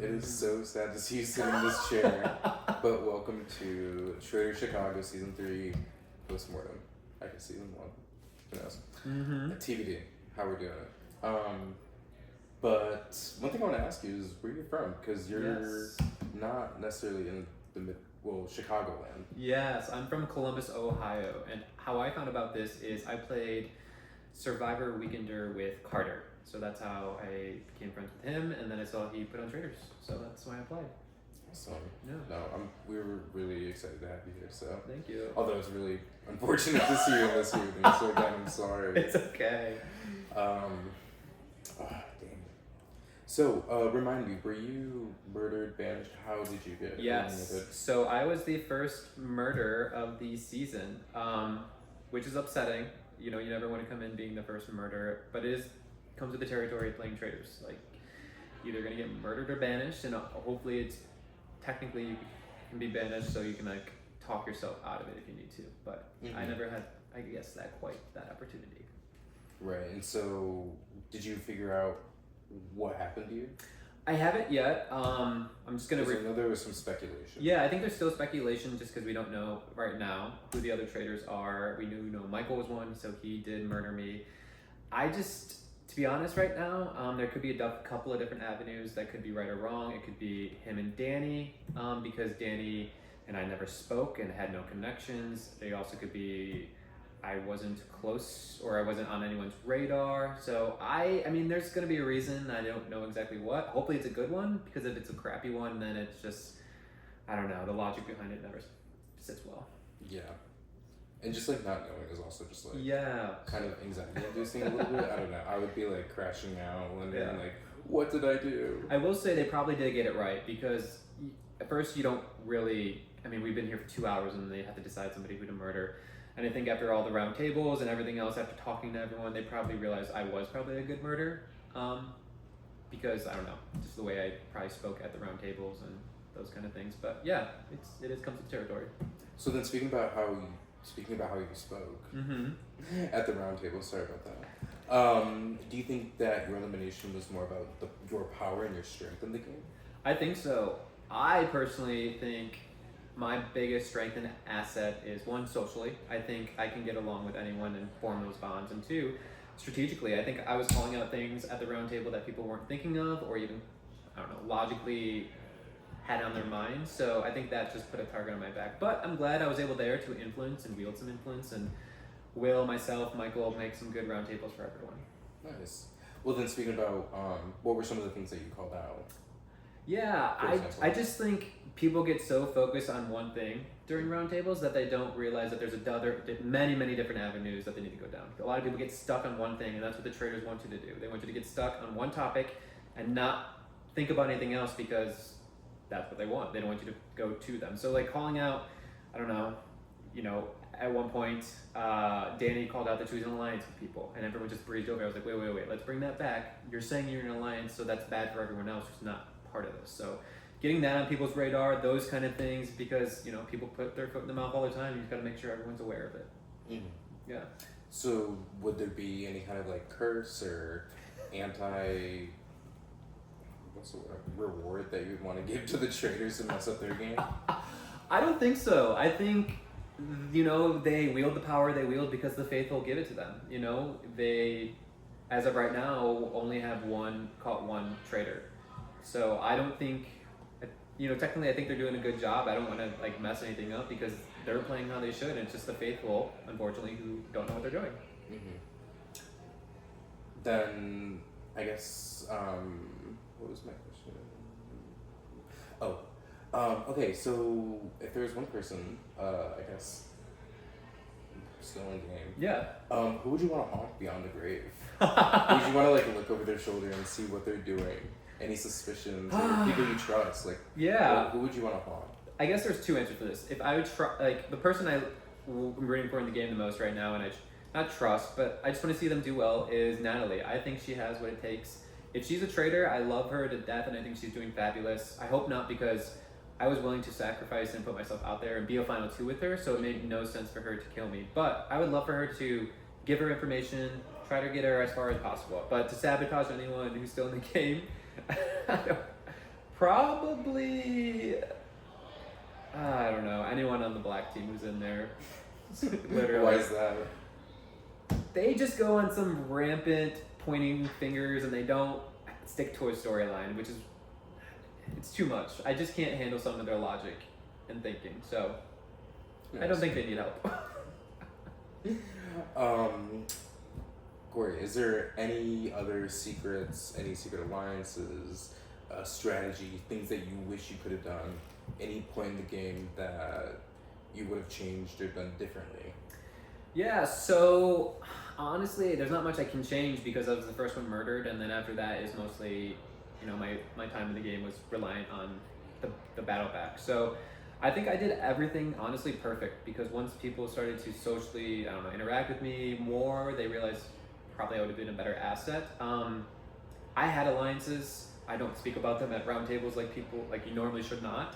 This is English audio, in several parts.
It is so sad to see you sit in this chair. But welcome to Trader Chicago Season 3 Postmortem. I guess Season 1. Who knows? TBD. How we're doing it. But one thing I want to ask you is where you're from, because you're not necessarily in the Chicagoland. Yes, I'm from Columbus, Ohio, and how I found about this is I played Survivor Weekender with Carter, so that's how I became friends with him, and then I saw he put on Traders, so that's why I applied. Awesome. Yeah. No, we were really excited to have you here, so. Thank you. Although it's really unfortunate to see you in this evening, so again, I'm sorry. It's okay. Dang. So, remind me, were you murdered, banished? How did you get Yes. eliminated? So I was the first murder of the season, which is upsetting. You know, you never want to come in being the first murderer, but comes with the territory of playing Traders. Like, either gonna get murdered or banished, and hopefully it's technically you can be banished, so you can like talk yourself out of it if you need to. But I never had, I guess, that opportunity. Right, and so did you figure out what happened to you? I haven't yet. I'm just gonna. I know there was some speculation. Yeah, I think there's still speculation just because we don't know right now who the other traders are. We knew, Michael was one, so he did murder me. To be honest, right now, there could be a couple of different avenues that could be right or wrong. It could be him and Danny, because Danny and I never spoke and had no connections. They also could be I wasn't close or I wasn't on anyone's radar. So I mean, there's going to be a reason. I don't know exactly what. Hopefully it's a good one, because if it's a crappy one, then it's just, I don't know, the logic behind it never sits well. Yeah. And just like not knowing is also just like kind of anxiety inducing a little bit. I don't know. I would be like crashing out, wondering like, what did I do? I will say they probably did get it right, because at first you don't really, I mean, we've been here for 2 hours and they have to decide somebody who to murder. And I think after all the round tables and everything else, after talking to everyone, they probably realized I was probably a good murderer. Because, I don't know, just the way I probably spoke at the round tables and those kind of things. But yeah, it comes with territory. So then speaking about how you spoke at the round table, sorry about that. Do you think that your elimination was more about your power and your strength in the game? I think so. I personally think my biggest strength and asset is, one, socially. I think I can get along with anyone and form those bonds. And two, strategically, I think I was calling out things at the round table that people weren't thinking of, or even, I don't know, logically had on their minds. So I think that just put a target on my back. But I'm glad I was able there to influence and wield some influence, and Will, myself, Michael make some good round tables for everyone. Nice. Well, then speaking about, what were some of the things that you called out? Yeah, I just think people get so focused on one thing during roundtables that they don't realize that there's many different avenues that they need to go down. A lot of people get stuck on one thing, and that's what the traders want you to do. They want you to get stuck on one topic and not think about anything else, because that's what they want. They don't want you to go to them. So like calling out, I don't know, at one point, Danny called out that she was in an alliance with people, and everyone just breezed over. I was like, wait, let's bring that back. You're saying you're in an alliance, so that's bad for everyone else who's not part of this. So getting that on people's radar, those kind of things, because people put their foot in the mouth all the time. You've got to make sure everyone's aware of it. Yeah. So would there be any kind of like curse or reward that you'd want to give to the traders to mess up their game? I don't think so. I think they wield the power they wield because the faithful give it to them. They, as of right now, only have one trader. So I don't think, technically I think they're doing a good job. I don't want to like mess anything up, because they're playing how they should, and it's just the faithful, unfortunately, who don't know what they're doing. Then I guess, what was my question? Okay, so if there's one person, I guess, still in the game. Who would you want to haunt beyond the grave? Would you want to like look over their shoulder and see what they're doing? Any suspicions? Or people you trust? Like, who would you want to haunt? I guess there's two answers for this. If I would the person I'm rooting for in the game the most right now, and I not trust, but I just want to see them do well, is Natalie. I think she has what it takes. If she's a trader, I love her to death, and I think she's doing fabulous. I hope not, because I was willing to sacrifice and put myself out there and be a final two with her, so it made no sense for her to kill me. But I would love for her to give her information, try to get her as far as possible. But to sabotage anyone who's still in the game, Probably, I don't know, anyone on the black team who's in there. Literally. Why is that? They just go on some rampant pointing fingers and they don't stick to a storyline, which is, it's too much. I just can't handle some of their logic and thinking, so yes. I don't think they need help. Korey, is there any other secrets, any secret alliances, strategy, things that you wish you could have done, any point in the game that you would have changed or done differently? Yeah, so honestly, there's not much I can change because I was the first one murdered, and then after that is mostly, you know, my time in the game was reliant on the battle pack. So I think I did everything honestly perfect because once people started to socially, I don't know, interact with me more, they realized probably I would have been a better asset. I had alliances. I don't speak about them at roundtables like people, like you normally should not.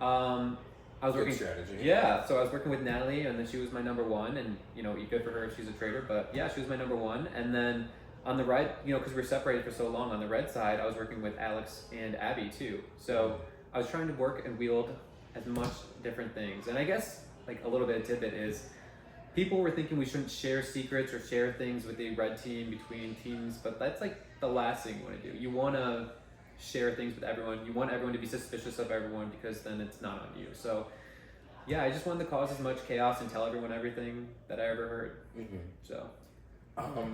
Mm-hmm. I was working. Good strategy. Yeah, so I was working with Natalie, and then she was my number one, and you know, good for her if she's a traitor. But yeah, she was my number one, and then on the right, you know, because we were separated for so long, on the red side, I was working with Alex and Abby too. So I was trying to work and wield as much different things, and I guess like a little bit of tidbit is, people were thinking we shouldn't share secrets or share things with the red team between teams, but that's like the last thing you want to do. You want to share things with everyone. You want everyone to be suspicious of everyone because then it's not on you. So yeah, I just wanted to cause as much chaos and tell everyone everything that I ever heard. Mm-hmm. So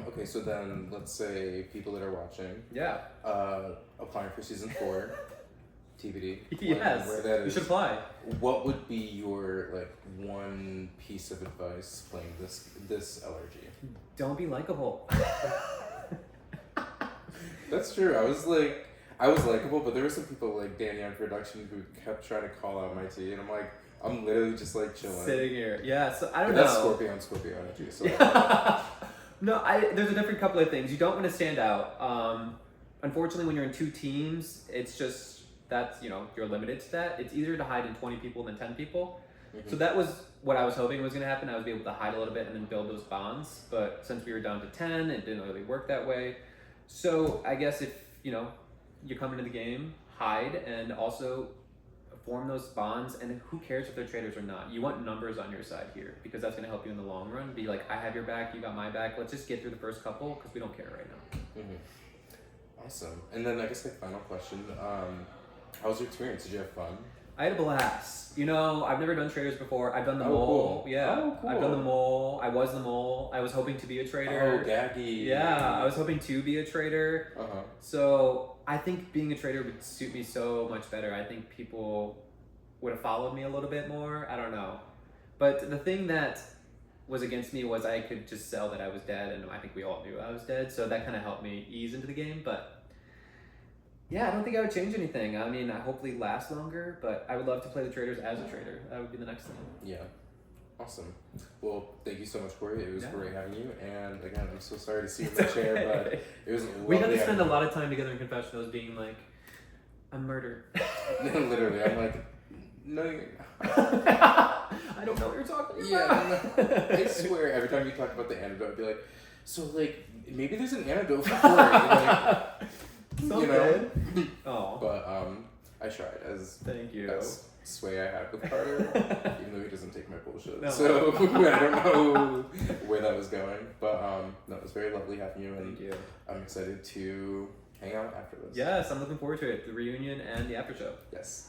okay, so then let's say people that are watching, applying for season 4 TBD. Yes, you should apply. What would be your like one piece of advice playing this LRG? Don't be likable. That's true. I was likable, but there were some people like Danny on production who kept trying to call out my tea, and I'm like, I'm literally just like chilling. Sitting here. Yeah, so I don't know. That's Scorpio energy. So no, there's a different couple of things. You don't want to stand out. Unfortunately, when you're in 2 teams, it's just, that's, you know, you're limited to that. It's easier to hide in 20 people than 10 people. Mm-hmm. So that was what I was hoping was going to happen. I would be able to hide a little bit and then build those bonds. But since we were down to 10, it didn't really work that way. So I guess if, you know, you come into the game, hide, and also form those bonds, and who cares if they're traitors or not? You want numbers on your side here because that's going to help you in the long run. Be like, I have your back, you got my back. Let's just get through the first couple because we don't care right now. Mm-hmm. Awesome. And then I guess my final question, how was your experience? Did you have fun? I had a blast. You know, I've never done traitors before. I've done the mole. Cool. Yeah. Oh, cool. I've done the mole. I was the mole. I was hoping to be a traitor. Oh, gaggy. Yeah, I was hoping to be a traitor. Uh-huh. So I think being a traitor would suit me so much better. I think people would have followed me a little bit more. I don't know. But the thing that was against me was I could just sell that I was dead, and I think we all knew I was dead. So that kind of helped me ease into the game. But yeah, I don't think I would change anything. I mean, I hopefully last longer, but I would love to play the traitors as a traitor. That would be the next thing. Yeah. Awesome. Well, thank you so much, Korey. It was great having you. And again, I'm so sorry to see you in the chair, but it was lovely. We got to spend a lot of time together in confessionals being like, I'm murdered. Literally, I'm like, no, you're not. I don't know what you're talking about. Yeah, I swear, every time you talk about the antidote, I'd be like, so like, maybe there's an antidote for Korey. Like, you know? Oh. But I tried as thank you. Best sway I had with Carter, even though he doesn't take my bullshit. No. So I don't know where that was going. But no, it was very lovely having you, and thank you. I'm excited to hang out after this. Yes, I'm looking forward to it. The reunion and the after show. Yes.